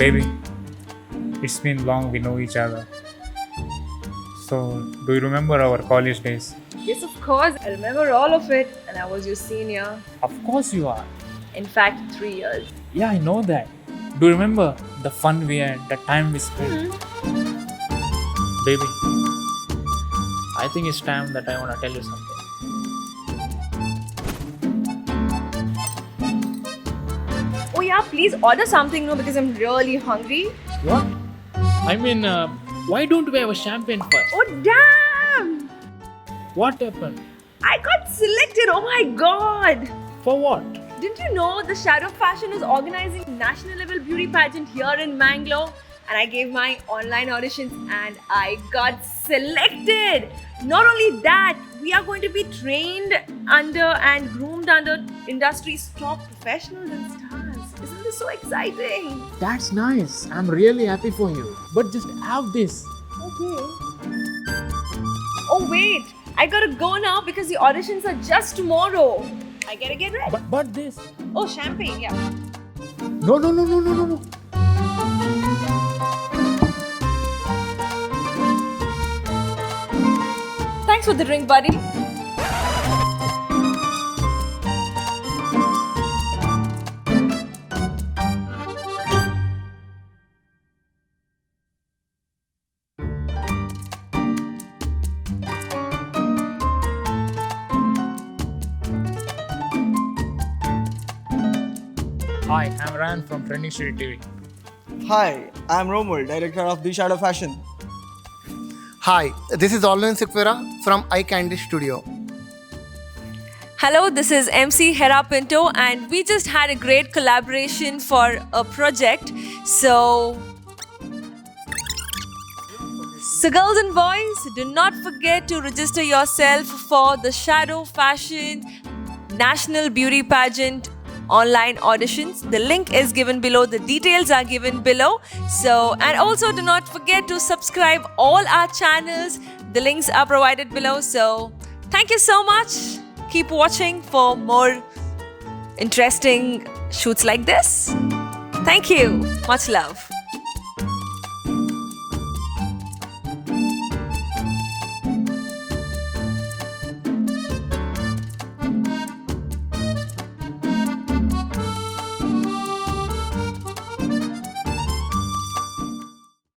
Baby, it's been long we know each other. So, do you remember our college days? Yes, of course. I remember all of it, and I was your senior. Of course you are. In fact, 3 years. Yeah, I know that. Do you remember the fun we had, the time we spent? Baby, I think it's time that I want to tell you something. Oh yeah, please order something now because I'm really hungry. What? I mean, why don't we have a champagne first? Oh damn! What happened? I got selected. Oh my god! For what? Didn't you know the Shadow Fashion is organizing national level beauty pageant here in Mangalore? And I gave my online auditions and I got selected. Not only that, we are going to be trained under and groomed under industry's top professionals and stars. Isn't this so exciting? That's nice. I'm really happy for you. But just have this. Okay. Oh wait, I gotta go now because the auditions are just tomorrow. I gotta get ready. But this. Oh, champagne, yeah. No. Thanks for the drink, buddy. Hi, I'm Ran from Trending City TV. Hi, I'm Romul, director of The Shadow Fashion. Hi, this is Olwen Sikvera from Eye Candy Studio. Hello, this is MC Hera Pinto, and we just had a great collaboration for a project. So girls and boys, do not forget to register yourself for the Shadow Fashion National Beauty Pageant online auditions. The link is given below, the details are given below. And also do not forget to subscribe all our channels. The links are provided below. So thank you so much. Keep watching for more interesting shoots like this. Thank you. Much love.